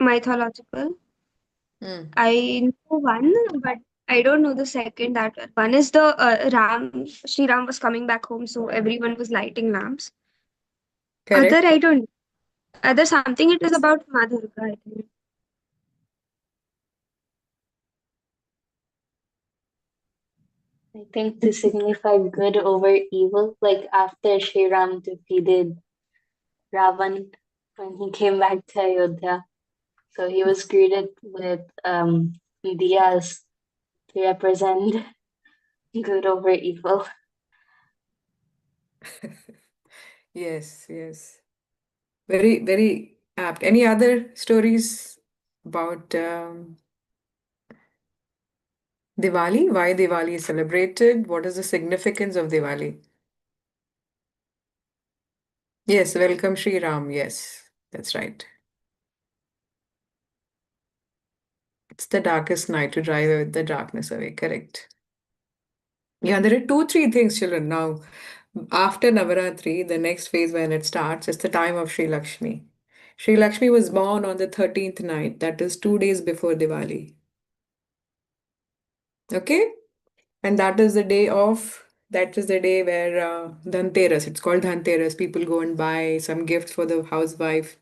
mythological. Hmm. I know one, but I don't know the second that well. One is the Sri Ram was coming back home, so everyone was lighting lamps. Other, Correct. I don't. Other something it is about Ma Durga, I think. I think to signify good over evil, like after Sri Ram defeated Ravan when he came back to Ayodhya. So he was greeted with diyas to represent good over evil. Yes, yes. Very, very apt. Any other stories about Diwali? Why Diwali is celebrated? What is the significance of Diwali? Yes, welcome Sri Ram. Yes, that's right. It's the darkest night to drive the darkness away. Correct. Yeah, there are two, three things, children. Now, after Navaratri, the next phase when it starts, it's the time of Sri Lakshmi. Sri Lakshmi was born on the 13th night, that is 2 days before Diwali. Okay? And that is the day where Dhanteras, it's called Dhanteras. People go and buy some gifts for the housewife,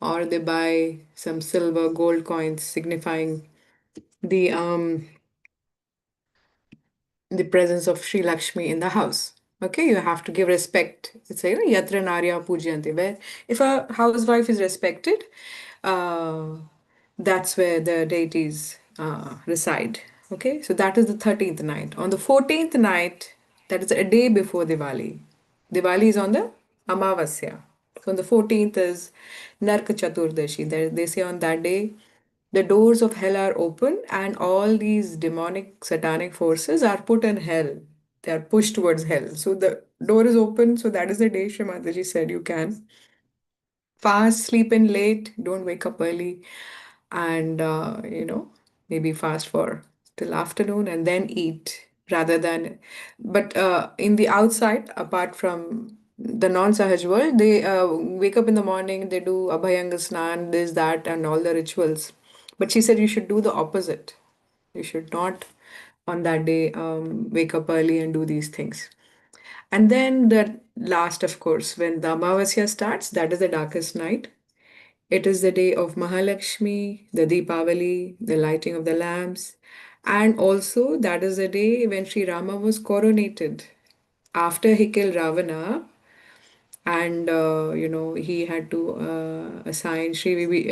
or they buy some silver, gold coins signifying the the presence of Sri Lakshmi in the house. Okay, you have to give respect. It's a yatra narya pujyanti, where if a housewife is respected, uh, that's where the deities reside. Okay, so that is the 13th night. On the 14th night, that is a day before Diwali. Diwali is on the Amavasya. So on the 14th is Narka Chaturdashi. They say on that day the doors of hell are open and all these demonic satanic forces are put in hell. They are pushed towards hell. So the door is open. So that is the day Shrimataji said you can fast, sleep in late, don't wake up early, and maybe fast for till afternoon and then eat rather than. But in the outside, apart from the non-Sahaj world, they wake up in the morning, they do Abhayanga Snan, this, that, and all the rituals. But she said you should do the opposite. You should not on that day wake up early and do these things. And then the last, of course, when the Amavasya starts, that is the darkest night. It is the day of Mahalakshmi, the Deepavali, the lighting of the lamps, and also that is the day when Sri Rama was coronated. After he killed Ravana, and he had to assign Sri Vivi,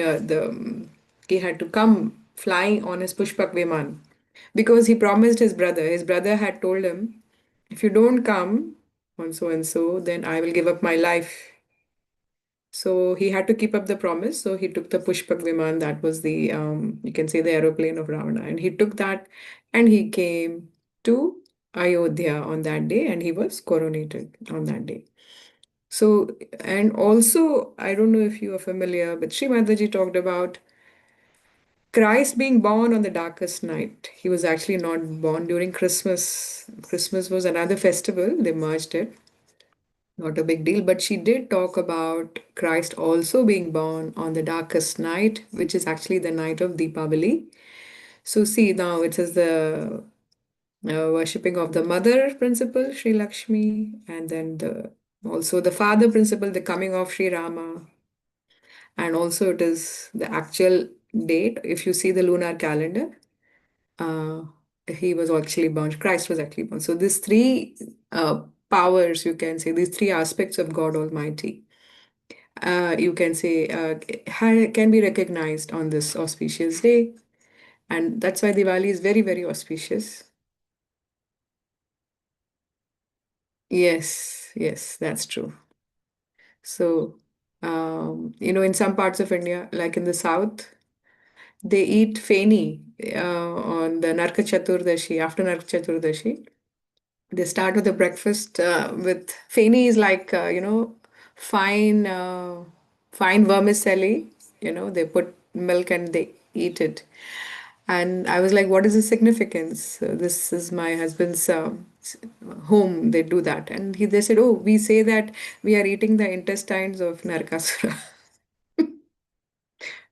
he had to come flying on his Pushpak Viman because he promised his brother. His brother had told him, if you don't come on so and so, then I will give up my life. So he had to keep up the promise. So he took the Pushpak Viman, that was the, you can say, the aeroplane of Ravana. And he took that and he came to Ayodhya on that day and he was coronated on that day. So, and also, I don't know if you are familiar, but Sri Mataji talked about Christ being born on the darkest night. He was actually not born during Christmas. Christmas was another festival, they merged it. Not a big deal, but she did talk about Christ also being born on the darkest night, which is actually the night of Deepavali. So, see, now it says the worshipping of the mother principle, Sri Lakshmi, and then the also the father principle, the coming of Sri Rama, and also it is the actual date. If you see the lunar calendar, uh, he was actually born, Christ was actually born. So these three powers, you can say, these three aspects of God Almighty, you can say, can be recognized on this auspicious day. And that's why Diwali is very, very auspicious. Yes, yes, that's true. So, in some parts of India, like in the south, they eat feni on the Narka Chaturdashi, after Narka Chaturdashi. They start with the breakfast with feni is like, fine, fine vermicelli. They put milk and they eat it. And I was like, what is the significance? This is my husband's home. They do that. And they said, oh, we say that we are eating the intestines of Narkasura.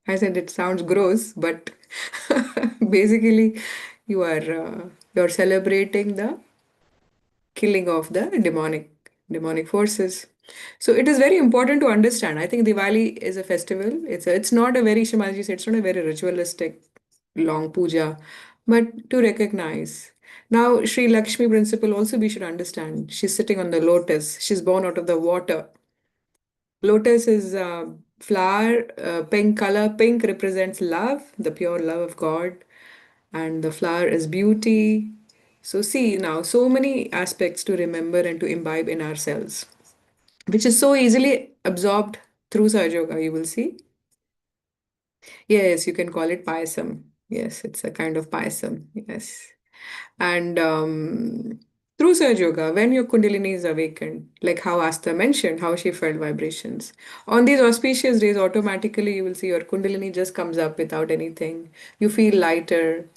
I said it sounds gross, but basically you're celebrating the killing of the demonic forces. So it is very important to understand. I think Diwali is a festival. It's not a very Shimaji said it's not a very ritualistic long puja, but to recognize. Now Sri Lakshmi principle also we should understand. She's sitting on the lotus. She's born out of the water. Lotus is flower, pink color. Pink represents love, the pure love of God, and the flower is beauty. So, see now, so many aspects to remember and to imbibe in ourselves, which is so easily absorbed through Sahaja Yoga, you will see. Yes, you can call it payasam. Yes, it's a kind of payasam. Yes. And through Sahaja Yoga, when your Kundalini is awakened, like how Asta mentioned, how she felt vibrations, on these auspicious days, automatically you will see your Kundalini just comes up without anything. You feel lighter.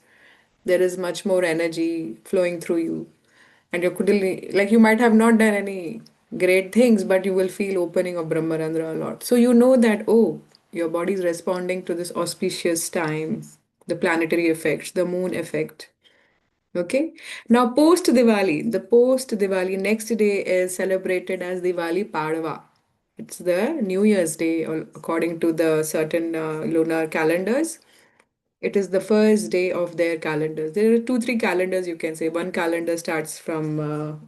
There is much more energy flowing through you. And your Kundalini, like you might have not done any great things, but you will feel opening of Brahmarandra a lot. So you know that, oh, your body is responding to this auspicious time, the planetary effects, the moon effect. Okay. Now, post Diwali next day is celebrated as Diwali Padwa. It's the New Year's Day, according to the certain lunar calendars. It is the first day of their calendars. There are two, three calendars you can say. One calendar starts from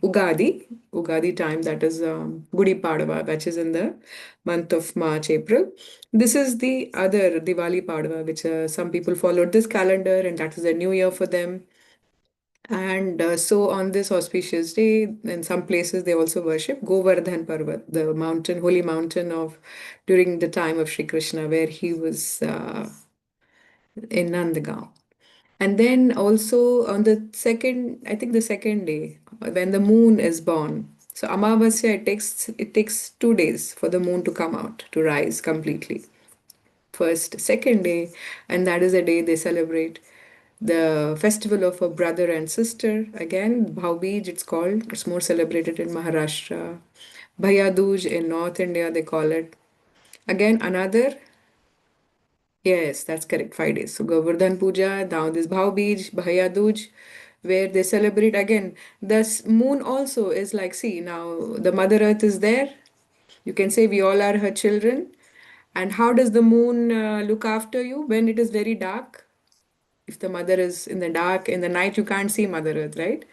Ugadi time, that is Gudi Padwa, which is in the month of March, April. This is the other Diwali Padwa, which some people followed this calendar, and that is the new year for them. And so on this auspicious day, in some places they also worship Govardhan Parvat, the mountain, holy mountain of during the time of Sri Krishna, where he was in Nandgaon. And then also on the second, I think the second day, when the moon is born. So Amavasya, it takes 2 days for the moon to come out, to rise completely. First, second day, and that is the day they celebrate the festival of a brother and sister. Again, Bhaubij, it's called. It's more celebrated in Maharashtra. Bhaiya Dooj in North India, they call it. Again, another. Yes, that's correct. 5 days. So Govardhan Puja, now this Bhau Beej, Bhaiya Dooj, where they celebrate again. The moon also is like, see, now the Mother Earth is there. You can say we all are her children. And how does the moon look after you when it is very dark? If the mother is in the dark, in the night, you can't see Mother Earth, right?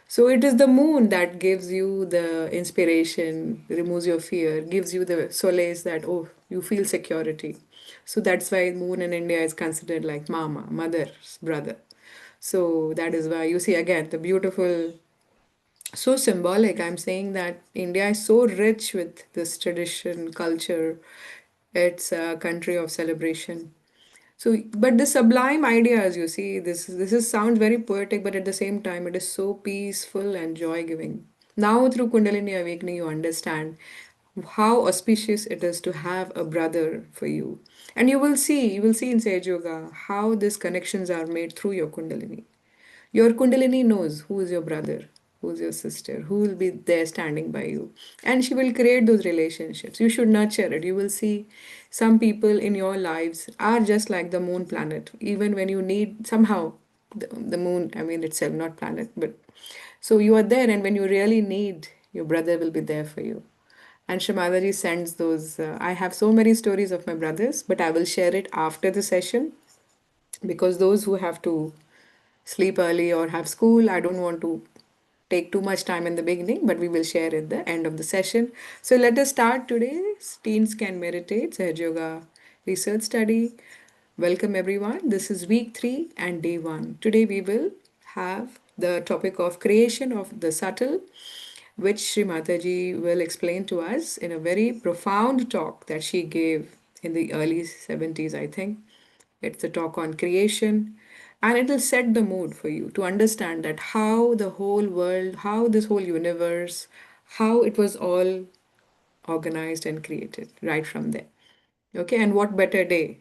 So it is the moon that gives you the inspiration, removes your fear, gives you the solace that, oh, you feel security. So that's why moon in India is considered like mama, mother's brother. So that is why you see again the beautiful, so symbolic. I'm saying that India is so rich with this tradition, culture. It's a country of celebration. So, but the sublime ideas, you see, this is sounds very poetic, but at the same time, it is so peaceful and joy-giving. Now, through Kundalini Awakening, you understand how auspicious it is to have a brother for you, and you will see in Sage Yoga how these connections are made through your Kundalini. Your Kundalini knows who is your brother, who is your sister, who will be there standing by you. And she will create those relationships. You should nurture it. You will see some people in your lives are just like the moon planet. Even when you need somehow the moon, I mean, itself, not planet, but so you are there, and when you really need, your brother will be there for you. And Shamadaji sends those. I have so many stories of my brothers, but I will share it after the session because those who have to sleep early or have school. I don't want to take too much time in the beginning, but we will share at the end of the session. So let us start today. Teens can meditate, Sahaj Yoga research study. Welcome everyone. This is week 3 and day 1. Today we will have the topic of creation of the subtle, which Sri Mataji will explain to us in a very profound talk that she gave in the early 70s, I think. It's a talk on creation, and it'll set the mood for you to understand that how the whole world, how this whole universe, how it was all organized and created right from there. Okay, and what better day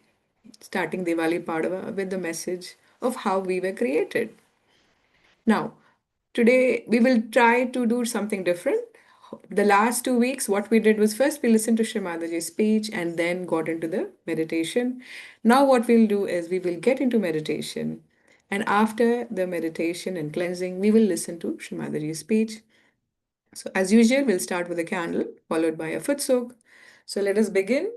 starting Diwali Padwa with the message of how we were created. Now, today we will try to do something different. the last 2 weeks, what we did was first we listened to Shrimadaji's speech and then got into the meditation. Now, what we'll do is we will get into meditation. And after the meditation and cleansing, we will listen to Shrimadaji's speech. So, as usual, we'll start with a candle, followed by a foot soak. So, let us begin.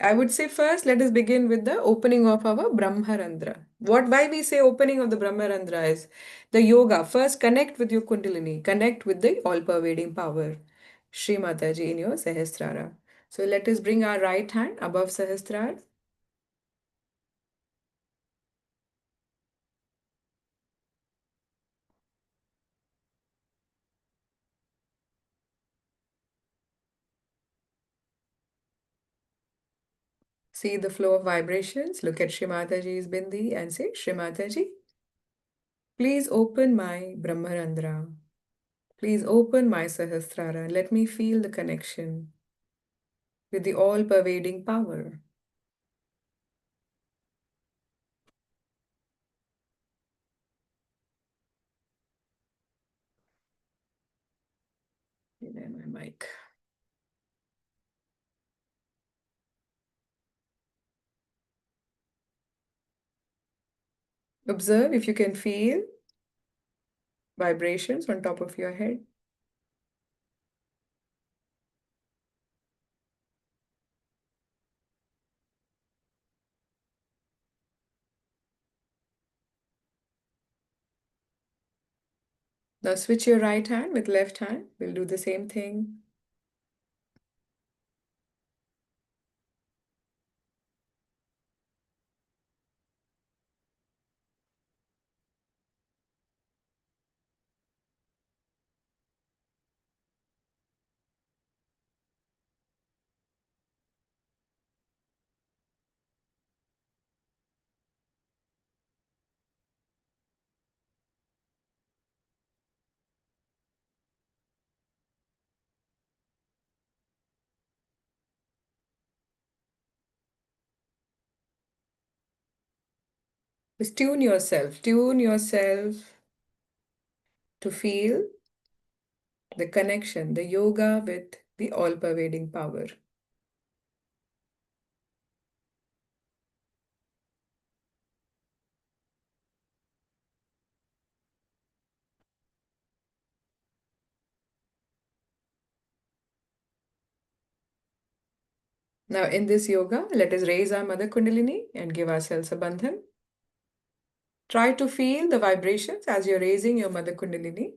I would say first, let us begin with the opening of our Brahmarandra. Why we say opening of the Brahmarandra is the yoga. First, connect with your Kundalini, connect with the all-pervading power, Shri Mataji in your Sahasrara. So let us bring our right hand above Sahasrara. See the flow of vibrations. Look at Shri Mataji's Bindi and say, Shri Mataji, please open my Brahmarandra. Please open my Sahasrara. Let me feel the connection with the all-pervading power. There my mic. Observe if you can feel vibrations on top of your head. Now switch your right hand with left hand. We'll do the same thing. Just tune yourself to feel the connection, the yoga with the all-pervading power. Now in this yoga, let us raise our Mother Kundalini and give ourselves a bandhan. Try to feel the vibrations as you're raising your Mother Kundalini.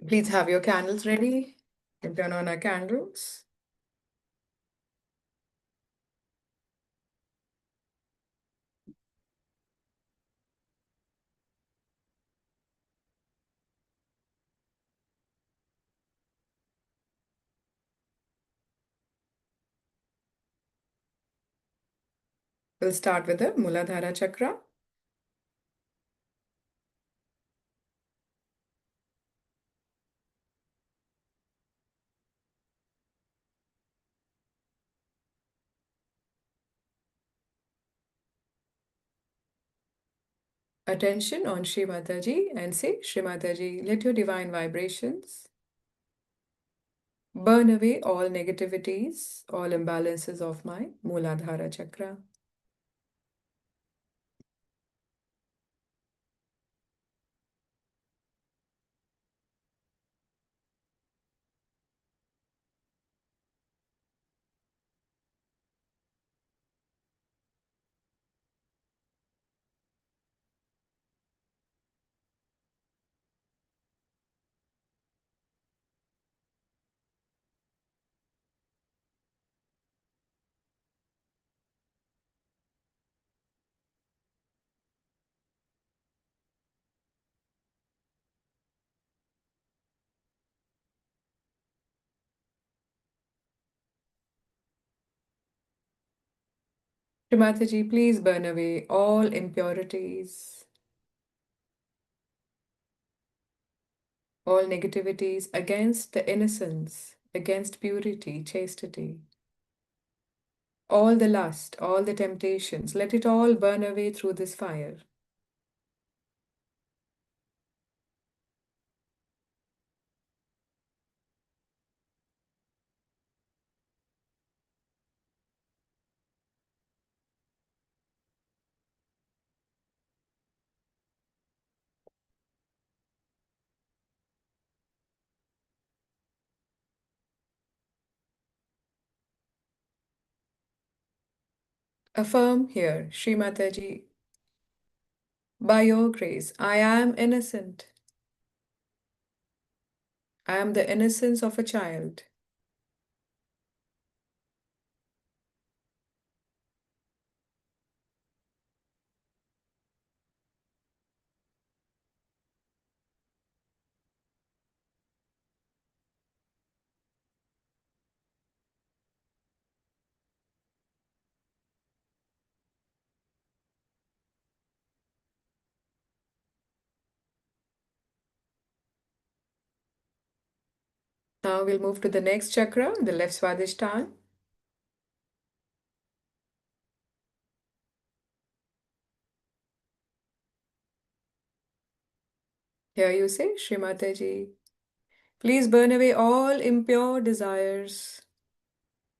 Please have your candles ready and turn on our candles. We'll start with the Muladhara Chakra. Attention on Shri Mataji and say, Shri Mataji, let your divine vibrations burn away all negativities, all imbalances of my Muladhara Chakra. Shrimataji, please burn away all impurities, all negativities against the innocence, against purity, chastity, all the lust, all the temptations. Let it all burn away through this fire. Affirm here, Shrimataji, by your grace, I am innocent. I am the innocence of a child. Now we'll move to the next chakra, the left Swadhisthana. Here you say, Shrimataji, please burn away all impure desires,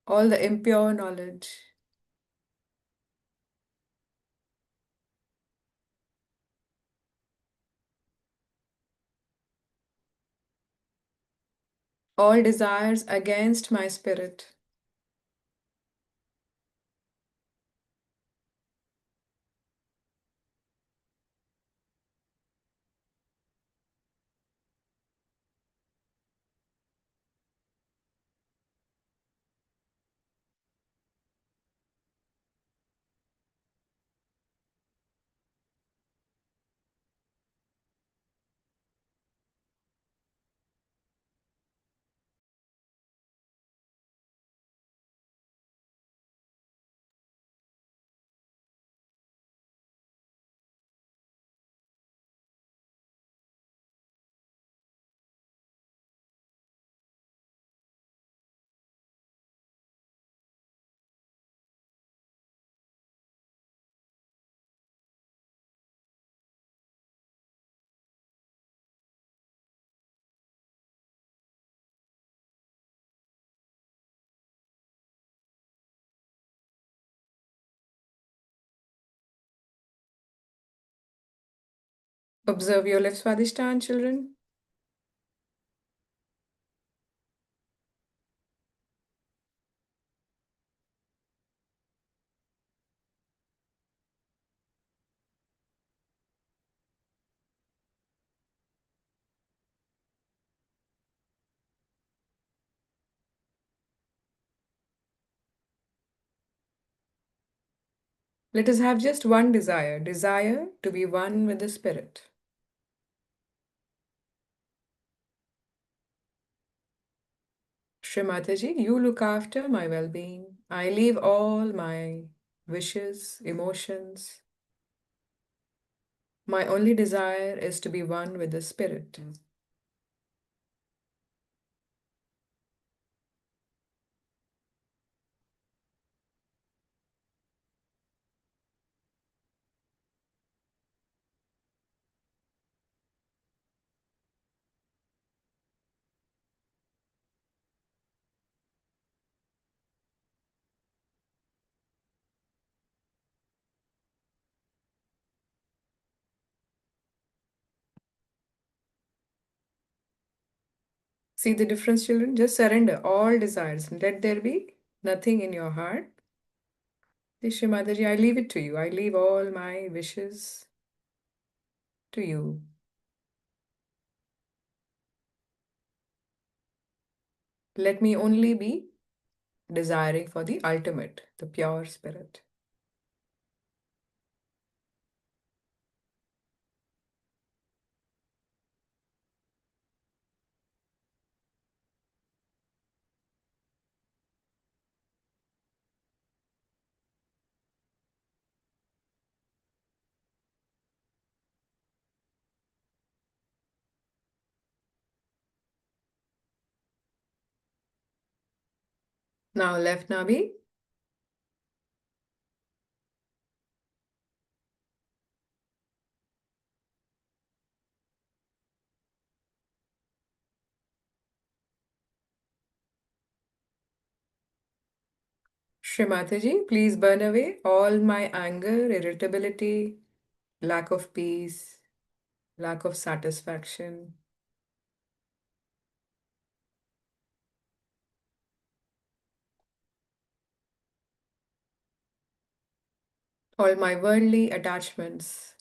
all the impure knowledge, all desires against my spirit, observe your left Swadhisthana, children. Let us have just one desire, desire to be one with the spirit. Shrimataji, you look after my well-being. I leave all my wishes, emotions. My only desire is to be one with the spirit. See the difference, children? Just surrender all desires. Let there be nothing in your heart. Shrimataji, I leave it to you. I leave all my wishes to you. Let me only be desiring for the ultimate, the pure spirit. Now left Nabi. Shrimataji, please burn away all my anger, irritability, lack of peace, lack of satisfaction, all my worldly attachments.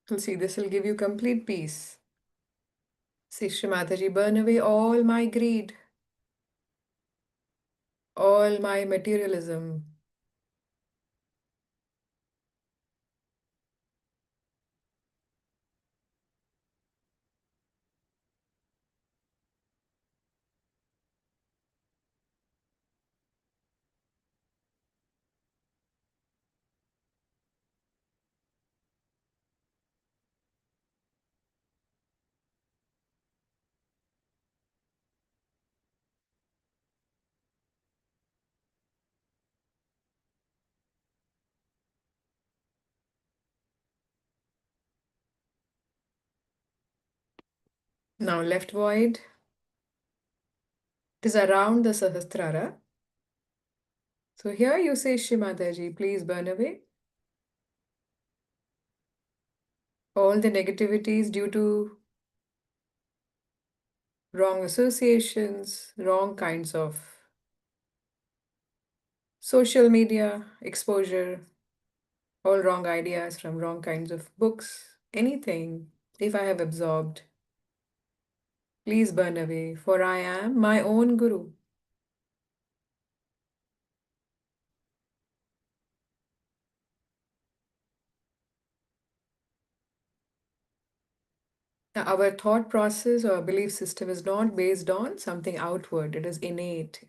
You'll see this will give you complete peace. See, Shrimataji, burn away all my greed, all my materialism, now left void. It is around the Sahasrara. So here you say, Shrimataji, please burn away all the negativities due to wrong associations, wrong kinds of social media exposure, all wrong ideas from wrong kinds of books, anything, if I have absorbed, please burn away, for I am my own Guru. Now, our thought process or belief system is not based on something outward, it is innate.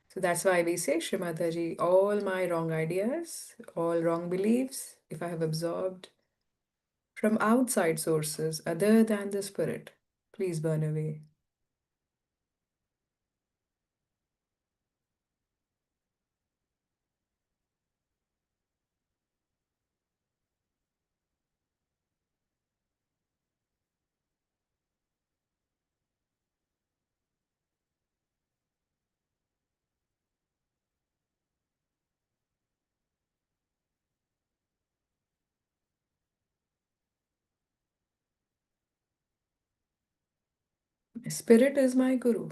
So that's why we say, Shrimataji, all my wrong ideas, all wrong beliefs, if I have absorbed from outside sources other than the spirit, please burn away. Spirit is my Guru.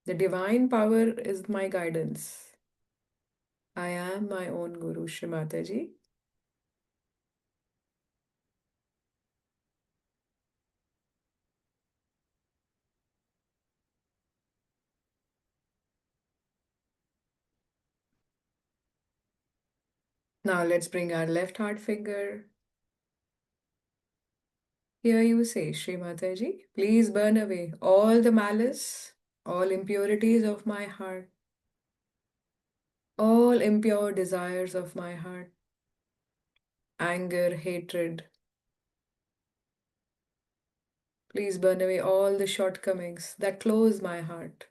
The divine power is my guidance. I am my own Guru, Shrimataji. Now let's bring our left heart finger. Here you say, Shrimataji, please burn away all the malice, all impurities of my heart, all impure desires of my heart, anger, hatred. Please burn away all the shortcomings that close my heart.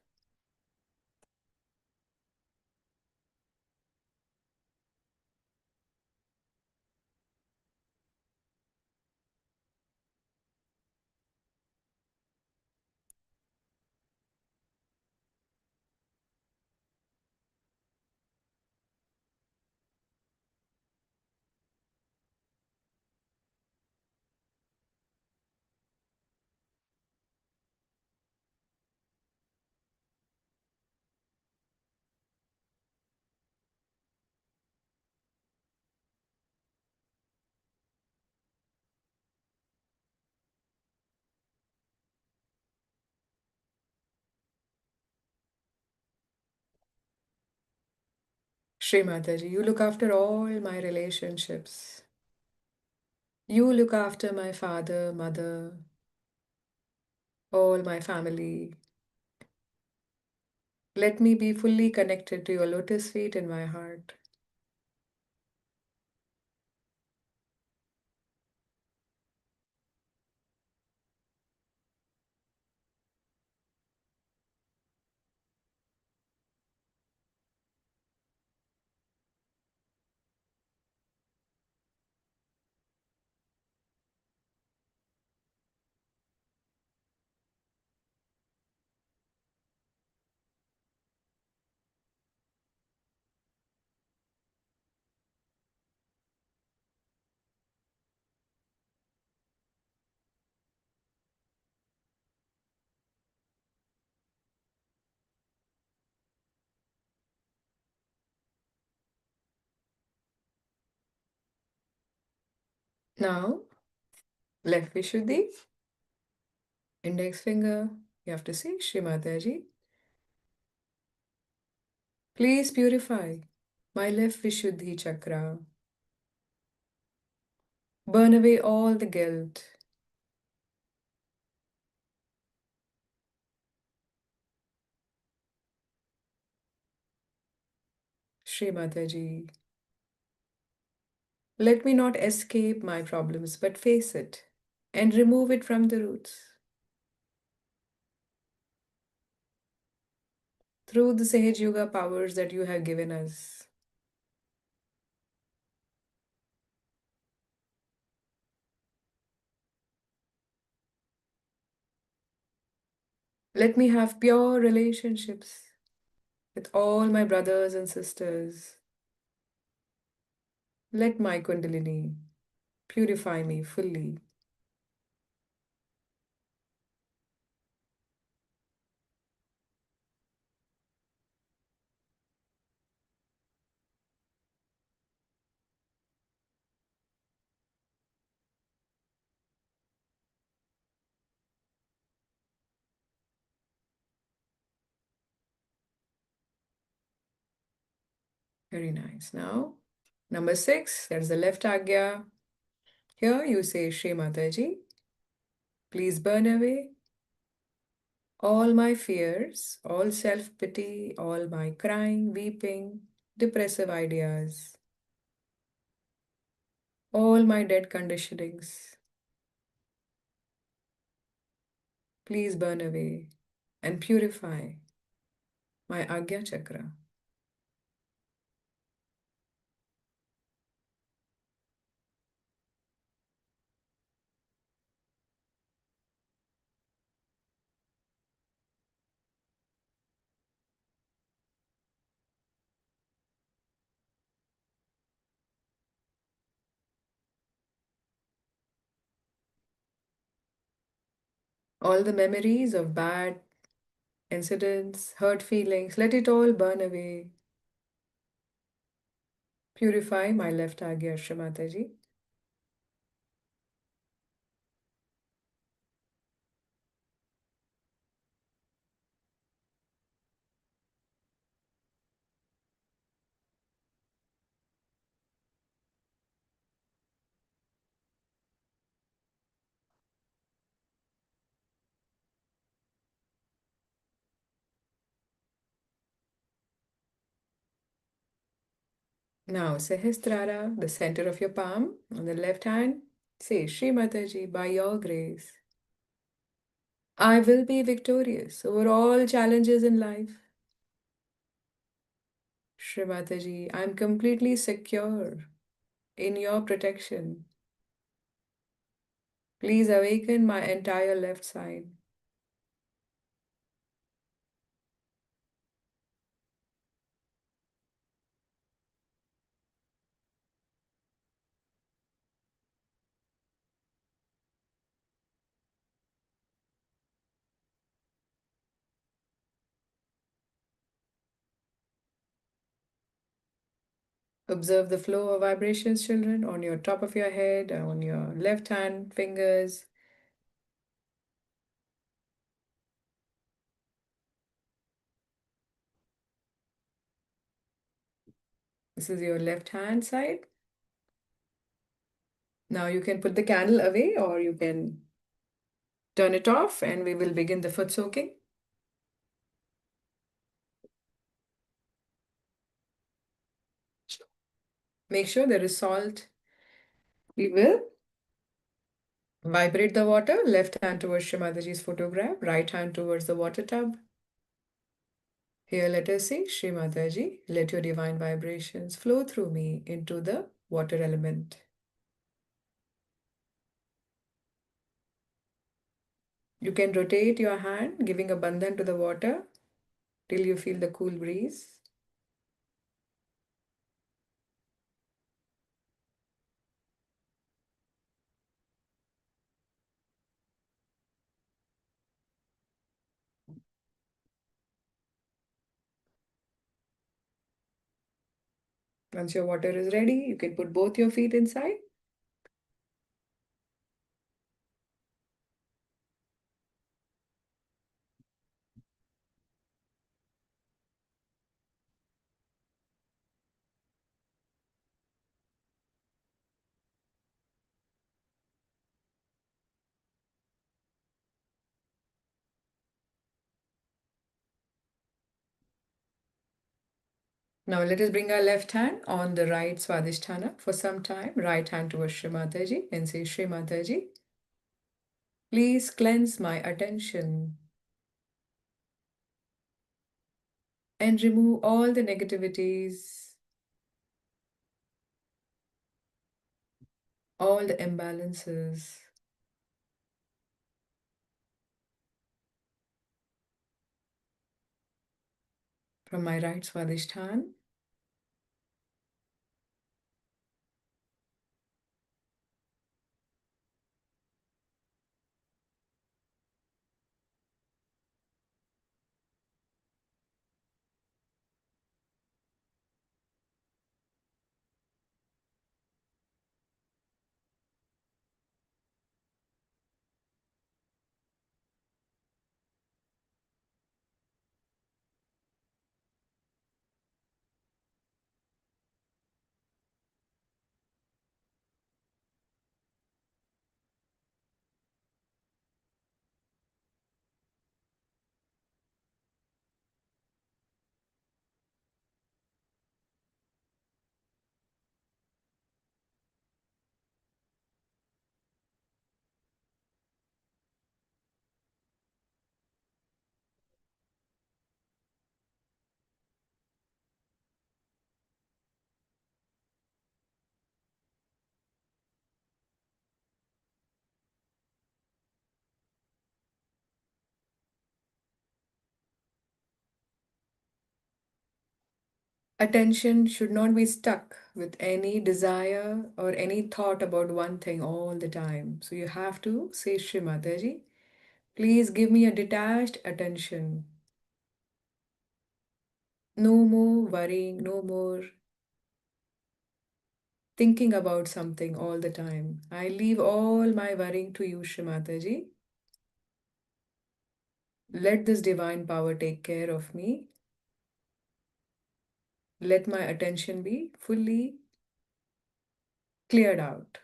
Shri Mataji, you look after all my relationships. You look after my father, mother, all my family. Let me be fully connected to your lotus feet in my heart. Now, left Vishuddhi, index finger. You have to say, Shri Mataji, please purify my left Vishuddhi chakra. Burn away all the guilt. Shri Mataji, let me not escape my problems but face it and remove it from the roots. Through the Sahaj Yoga powers that you have given us. Let me have pure relationships with all my brothers and sisters. Let my Kundalini purify me fully. Very nice. Now, number 6, that's the left Agya. Here you say, Shri Mataji, please burn away all my fears, all self pity, all my crying, weeping, depressive ideas, all my dead conditionings. Please burn away and purify my Agya chakra. All the memories of bad incidents, hurt feelings, let it all burn away. Purify my left Agya, Shri Mataji. Now, Sahasrara, the center of your palm, on the left hand, say, Shri Mataji, by your grace, I will be victorious over all challenges in life. Shri Mataji, I am completely secure in your protection. Please awaken my entire left side. Observe the flow of vibrations, children, on your top of your head, on your left hand, fingers. This is your left hand side. Now you can put the candle away or you can turn it off and we will begin the foot soaking. Make sure there is salt. We will vibrate the water, left hand towards Shri Mataji's photograph, right hand towards the water tub. Here let us say, Shri Mataji, let your divine vibrations flow through me into the water element. You can rotate your hand, giving a bandhan to the water till you feel the cool breeze. Once your water is ready, you can put both your feet inside. Now let us bring our left hand on the right Swadhisthana for some time. Right hand towards Shri Mataji and say, Shri Mataji, please cleanse my attention and remove all the negativities, all the imbalances. From my right Swadhisthana. Attention should not be stuck with any desire or any thought about one thing all the time. So you have to say, Shri Mataji, please give me a detached attention. No more worrying, no more thinking about something all the time. I leave all my worrying to you, Shri Mataji. Let this divine power take care of me. Let my attention be fully cleared out.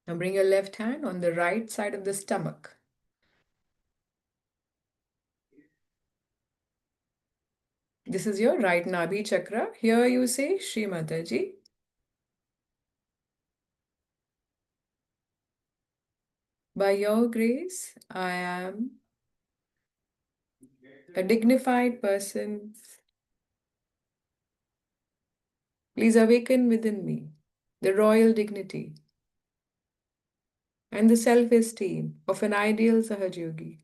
Now bring your left hand on the right side of the stomach. This is your right Nabhi chakra. Here you say, Shri Mataji, by your grace, I am a dignified person. Please awaken within me the royal dignity and the self-esteem of an ideal Sahaja Yogi.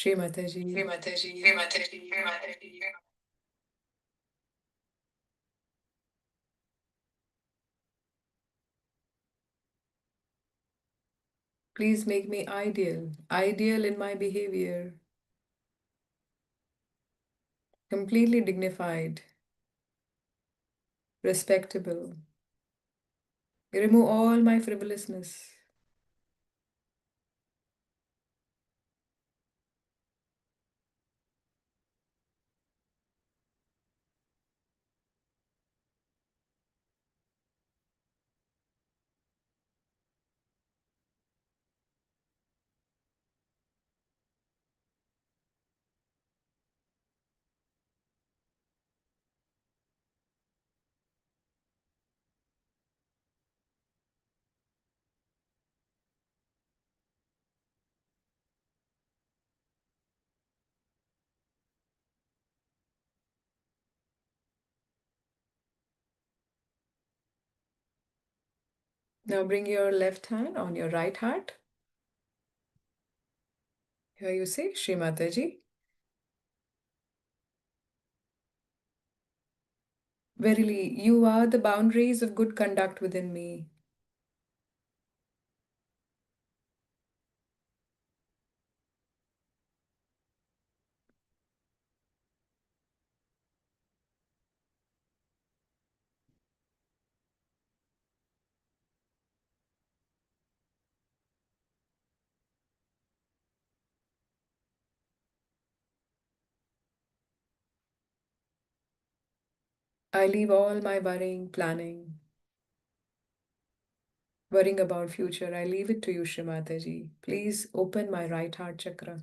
Shri Mataji. Please make me ideal, ideal in my behavior, completely dignified, respectable. Remove all my frivolousness. Now bring your left hand on your right heart. Here you say, Shri Mataji. Verily, you are the boundaries of good conduct within me. I leave all my worrying, planning, worrying about future. I leave it to you, Shri Mataji. Please open my right heart chakra.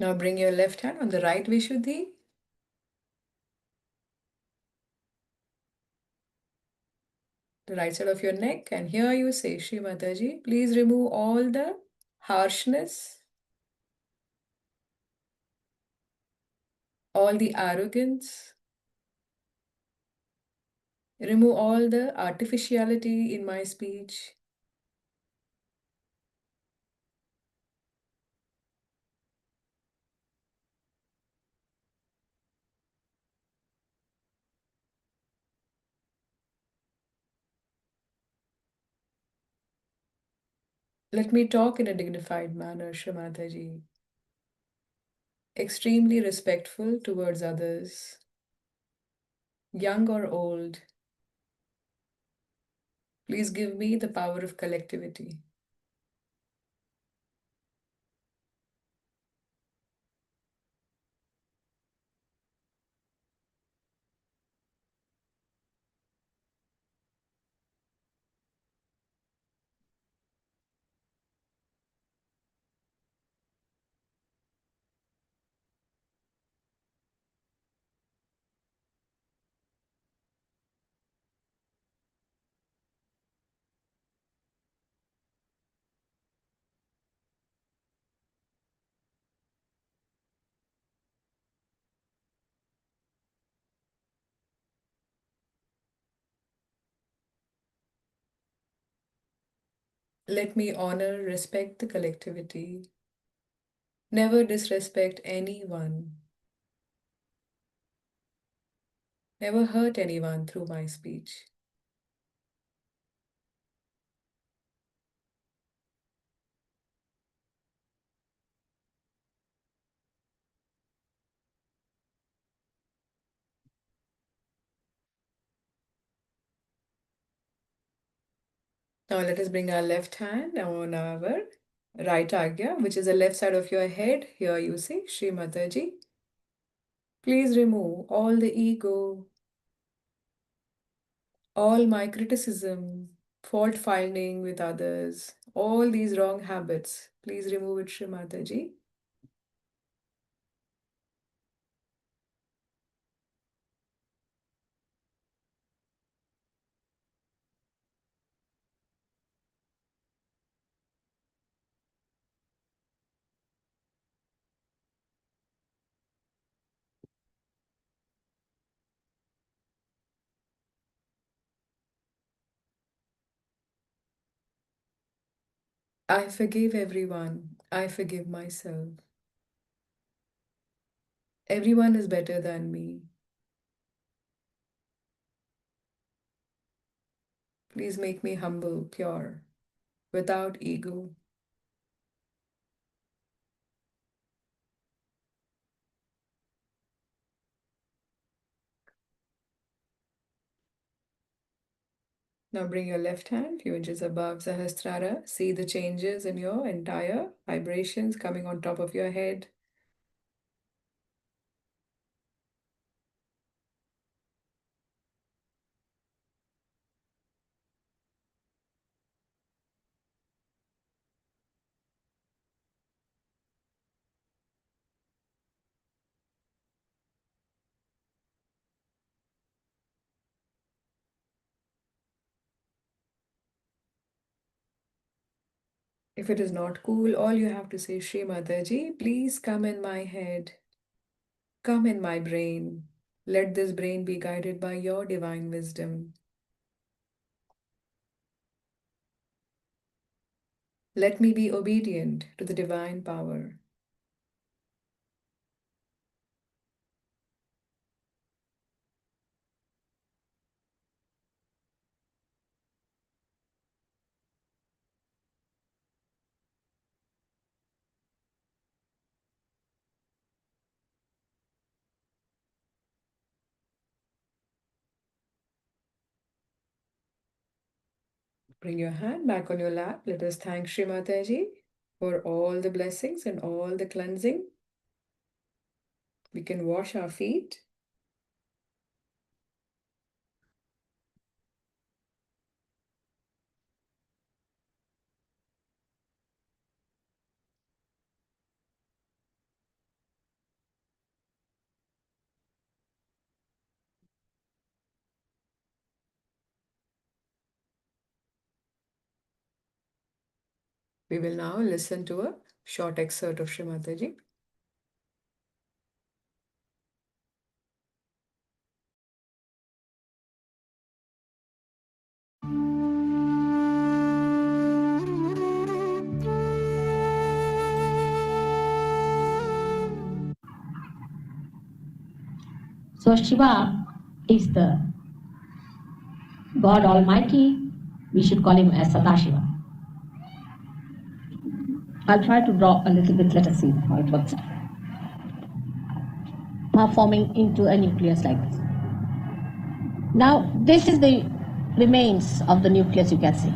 Now bring your left hand on the right Vishuddhi. The right side of your neck, and here you say, Shri Mataji, please remove all the harshness, all the arrogance, remove all the artificiality in my speech. Let me talk in a dignified manner, Shri Mataji, extremely respectful towards others, young or old. Please give me the power of collectivity. Let me honor, respect the collectivity. Never disrespect anyone. Never hurt anyone through my speech. Now let us bring our left hand on our right agya, which is the left side of your head. Here you see, Shri Mataji. Please remove all the ego, all my criticism, fault finding with others, all these wrong habits. Please remove it, Shri Mataji. I forgive everyone. I forgive myself. Everyone is better than me. Please make me humble, pure, without ego. Now bring your left hand a few inches above Sahasrara. See the changes in your entire vibrations coming on top of your head. If it is not cool, all you have to say, Shri Mataji, please come in my head, come in my brain. Let this brain be guided by your divine wisdom. Let me be obedient to the divine power. Bring your hand back on your lap. Let us thank Shri Mataji for all the blessings and all the cleansing. We can wash our feet. We will now listen to a short excerpt of Shri Mataji. So Shiva is the God Almighty. We should call him as Sadashiva. I'll try to draw a little bit. Let us see how it works out. Now forming into a nucleus like this. Now this is the remains of the nucleus, you can see,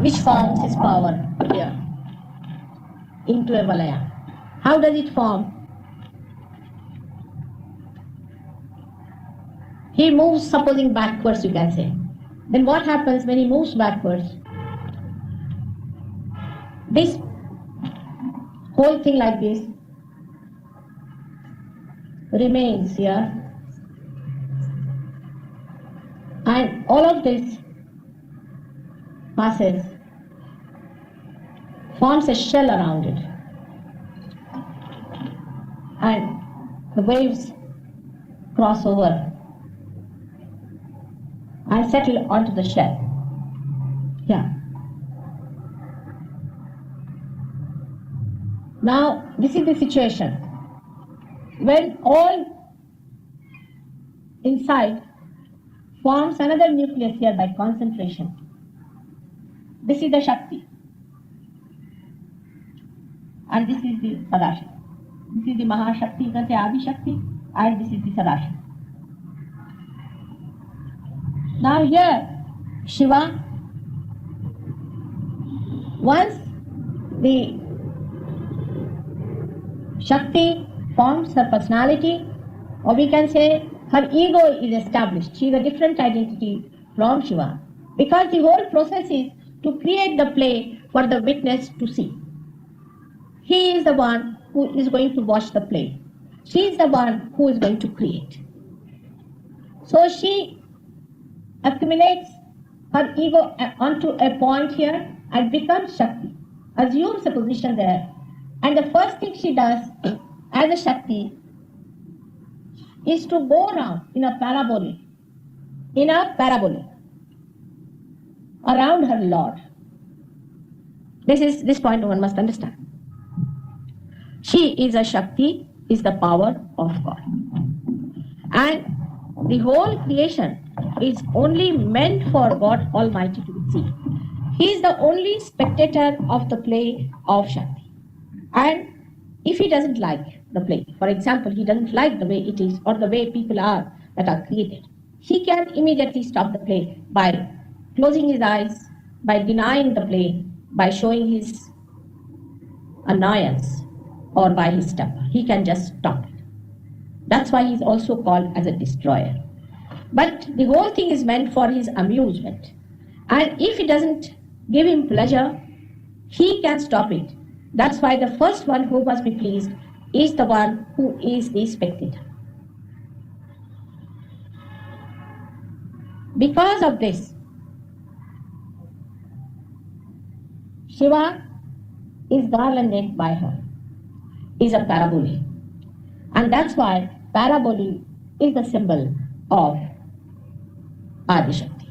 which forms his power here into a Valaya. How does it form? He moves, supposing backwards, you can say. Then what happens when he moves backwards? This whole thing like this remains here, and all of this passes, forms a shell around it, and the waves cross over and settle onto the shell. Yeah. Now, this is the situation. When all inside forms another nucleus here by concentration. This is the Shakti. And this is the Sadashiva. This is the Mahashakti, you can say Adi Shakti, and this is the Sadashiva. Now here, Shiva, once the Shakti forms her personality, or we can say her ego is established. She is a different identity from Shiva. Because the whole process is to create the play for the witness to see. He is the one who is going to watch the play. She is the one who is going to create. So she accumulates her ego onto a point here and becomes Shakti, assumes a position there. And the first thing she does as a Shakti is to go around in a parabolic around her Lord. This point one must understand. She is a Shakti, is the power of God. And the whole creation is only meant for God Almighty to see. He is the only spectator of the play of Shakti. And if he doesn't like the play, for example, he doesn't like the way it is or the way people are that are created, he can immediately stop the play by closing his eyes, by denying the play, by showing his annoyance, or by his temper. He can just stop it. That's why he's also called as a destroyer. But the whole thing is meant for his amusement. And if it doesn't give him pleasure, he can stop it. That's why the first one who must be pleased is the one who is the spectator. Because of this, Shiva is garlanded by her, is a parabole. And that's why parabole is the symbol of Adishakti.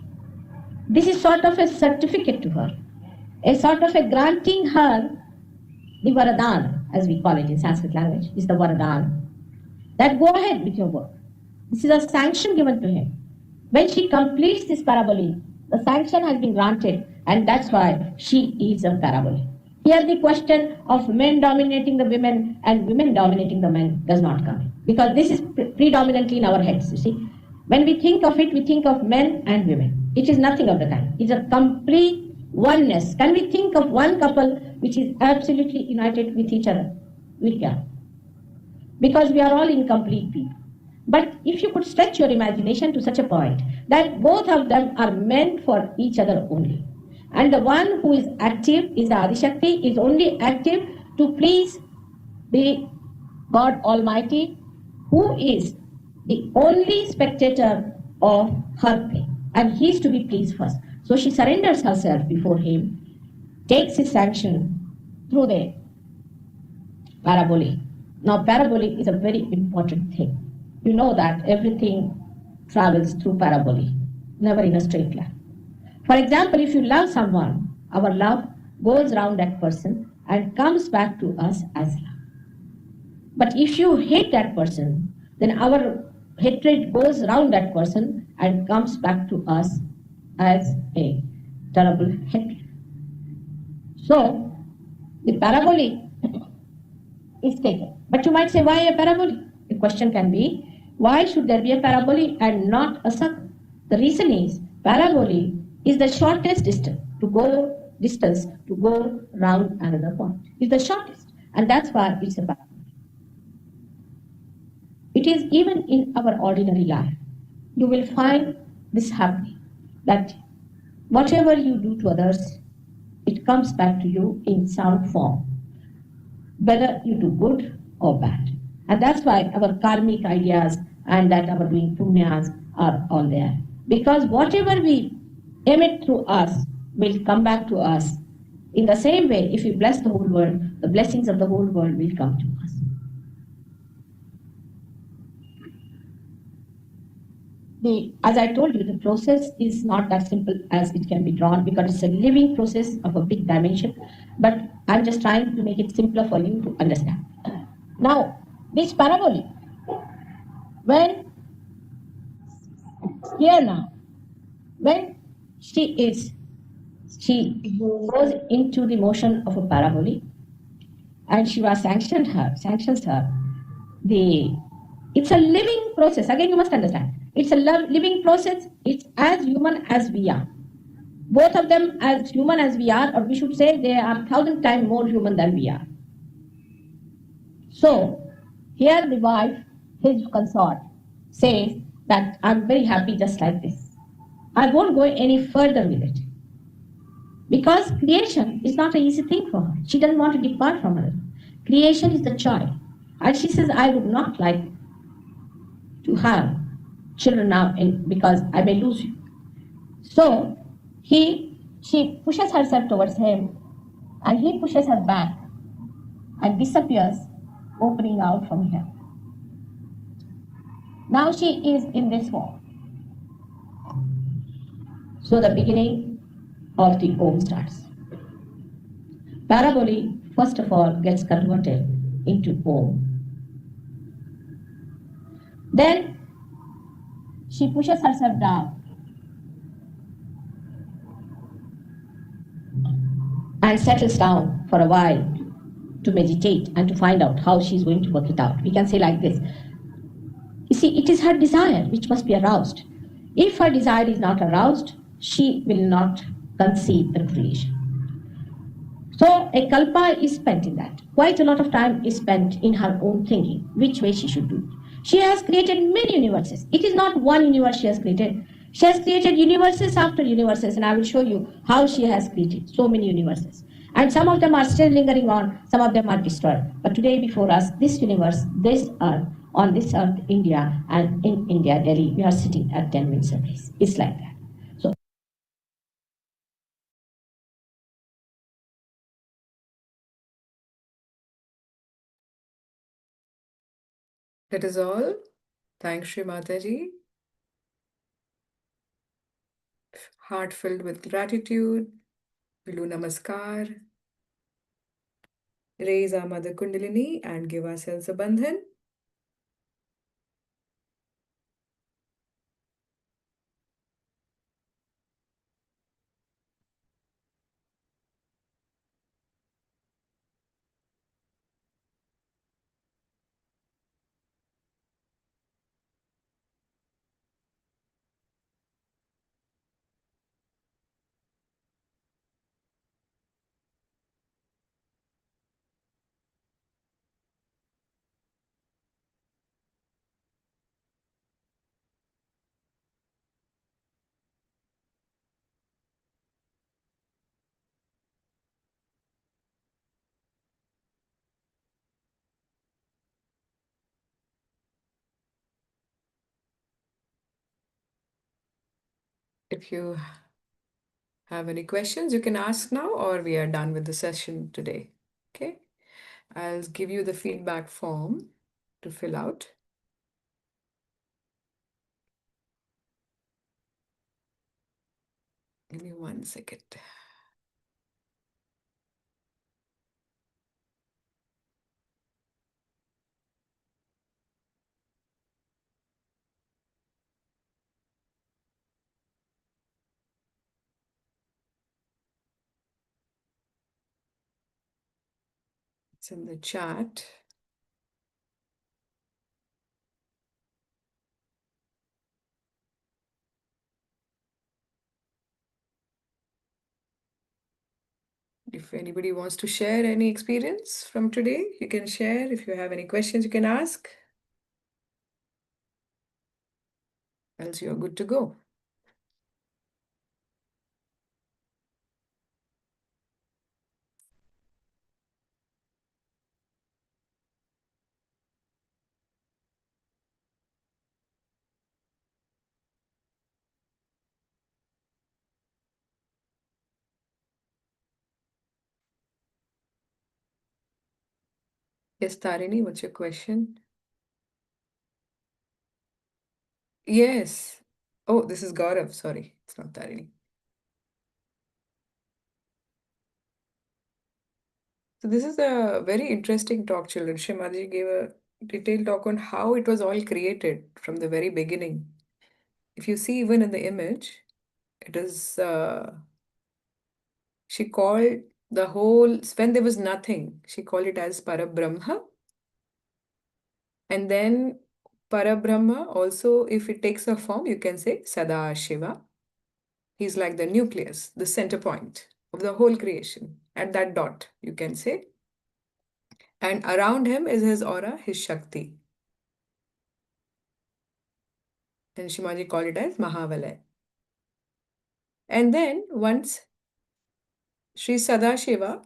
This is sort of a certificate to her, a sort of a granting her the Varadan, as we call it in Sanskrit language, is the Varadan. That go ahead with your work. This is a sanction given to him. When she completes this parabole, the sanction has been granted, and that's why she is a parabole. Here the question of men dominating the women and women dominating the men does not come in, because this is predominantly in our heads, you see. When we think of it, we think of men and women. It is nothing of the kind. It's a complete oneness. Can we think of one couple which is absolutely united with each other? We can. Because we are all incomplete people. But if you could stretch your imagination to such a point that both of them are meant for each other only, and the one who is active is the Adishakti, is only active to please the God Almighty, who is the only spectator of her play, and he is to be pleased first. So she surrenders herself before him, takes his sanction through the parabole. Now, parabole is a very important thing. You know that everything travels through parabole, never in a straight line. For example, if you love someone, our love goes around that person and comes back to us as love. But if you hate that person, then our hatred goes around that person and comes back to us as a terrible hatred. So, the parabole is taken. But you might say, why a parabole? The question can be, why should there be a parabole and not a circle? The reason is, parabole is the shortest distance to go round another point. It's the shortest, and that's why it's a parabole. It is even in our ordinary life. You will find this happening, that whatever you do to others, it comes back to you in some form, whether you do good or bad. And that's why our karmic ideas and that our doing punyas are all there. Because whatever we emit through us will come back to us. In the same way, if we bless the whole world, the blessings of the whole world will come to us. As I told you, the process is not that simple as it can be drawn, because it's a living process of a big dimension. But I'm just trying to make it simpler for you to understand. Now, this parabole, when she goes into the motion of a parabole, and Shiva sanctions her. It's a living process. Again, you must understand. It's a living process. It's as human as we are. Both of them as human as we are, or we should say they are 1,000 times more human than we are. So, here the wife, his consort, says that I'm very happy just like this. I won't go any further with it. Because creation is not an easy thing for her. She doesn't want to depart from it. Creation is the joy. And she says, I would not like to have children now because I may lose you. So she pushes herself towards him and he pushes her back and disappears, opening out from here. Now she is in this form. So the beginning of the Om starts. Paraboli, first of all, gets converted into Om. Then she pushes herself down and settles down for a while to meditate and to find out how she's going to work it out. We can say like this. You see, it is her desire which must be aroused. If her desire is not aroused, she will not conceive the creation. So a kalpa is spent in that. Quite a lot of time is spent in her own thinking, which way she should do it. She has created many universes. It is not one universe she has created. She has created universes after universes, and I will show you how she has created so many universes. And some of them are still lingering on, some of them are destroyed. But today before us, this universe, this earth, on this earth, India, and in India, Delhi, we are sitting at 10 minutes apiece. It's like that. So That is all. Thanks, Shri Mataji. Heart filled with gratitude. We do namaskar. Raise our Mother Kundalini and give ourselves a bandhan. If you have any questions, you can ask now, or we are done with the session today. Okay. I'll give you the feedback form to fill out. Give me 1 second. It's in the chat. If anybody wants to share any experience from today, you can share. If you have any questions, you can ask. Else you're good to go. Yes, Tarini, what's your question? Yes. Oh, this is Gaurav. Sorry, it's not Tarini. So this is a very interesting talk, children. Shimaji gave a detailed talk on how it was all created from the very beginning. If you see even in the image, it is she called the whole when there was nothing, she called it as Parabrahma. And then Parabrahma also, if it takes a form, you can say Sada Shiva. He's like the nucleus, the center point of the whole creation. At that dot, you can say. And around him is his aura, his Shakti. And Shimaji called it as Mahavalaya. And then once Sri Sadashiva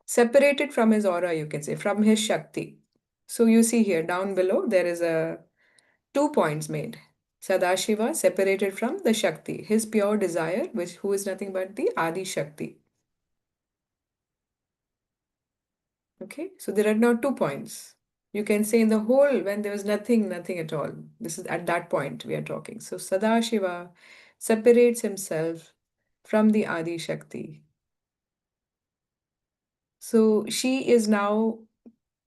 separated from his aura, you can say, from his Shakti. So you see here down below, there is a 2 points made. Sadashiva separated from the Shakti, his pure desire, who is nothing but the Adi Shakti. Okay, so there are now 2 points. You can say in the whole, when there was nothing at all. This is at that point we are talking. So Sadashiva separates himself from the Adi Shakti. So she is now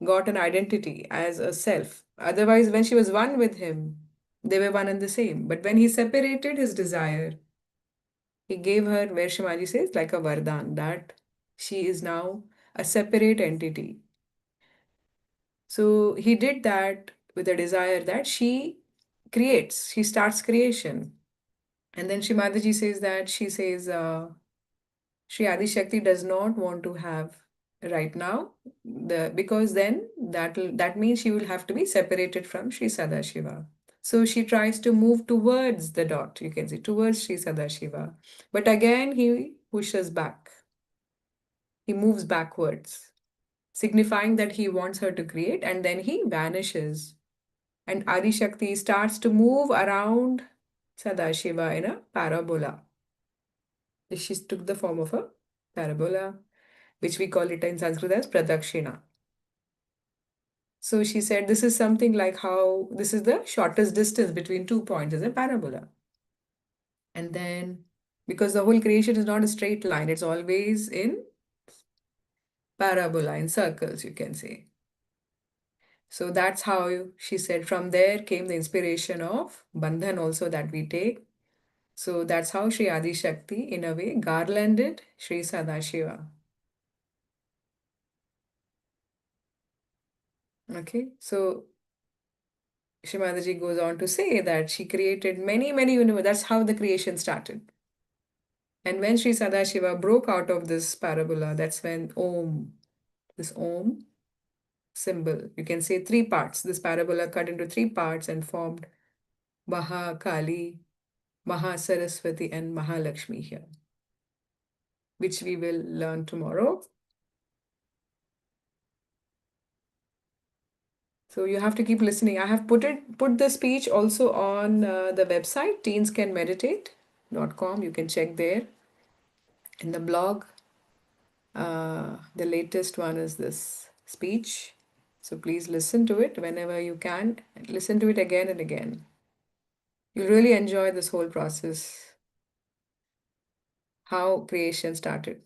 got an identity as a self. Otherwise, when she was one with him, they were one and the same. But when he separated his desire, he gave her, where Shimaji says, like a Vardhan, that she is now a separate entity. So he did that with a desire that she creates, she starts creation. And then Shimadaji says that she says, Shri Adi Shakti does not want to have right now, because then that means she will have to be separated from Shri Sadashiva. So she tries to move towards the dot, you can see, towards Shri Sadashiva. But again, he pushes back. He moves backwards, signifying that he wants her to create, and then he vanishes. And Adi Shakti starts to move around Sadashiva in a parabola. She took the form of a parabola, which we call it in Sanskrit as pradakshina. So she said this is something like how this is the shortest distance between 2 points as a parabola. And then, because the whole creation is not a straight line, it's always in parabola, in circles, you can say. So that's how she said from there came the inspiration of Bandhan also that we take. So that's how Sri Adi Shakti, in a way, garlanded Sri Sadashiva. Okay, so Shimadaji goes on to say that she created many, many universes. That's how the creation started. And when Sri Sadashiva broke out of this parabola, that's when this Om symbol, you can say 3 parts. This parabola cut into 3 parts and formed Maha Kali, Maha Saraswati, and Mahalakshmi here, which we will learn tomorrow. So you have to keep listening. I have put the speech also on the website, teenscanmeditate.com. You can check there. In the blog, the latest one is this speech. So please listen to it whenever you can. Listen to it again and again. You'll really enjoy this whole process, how creation started.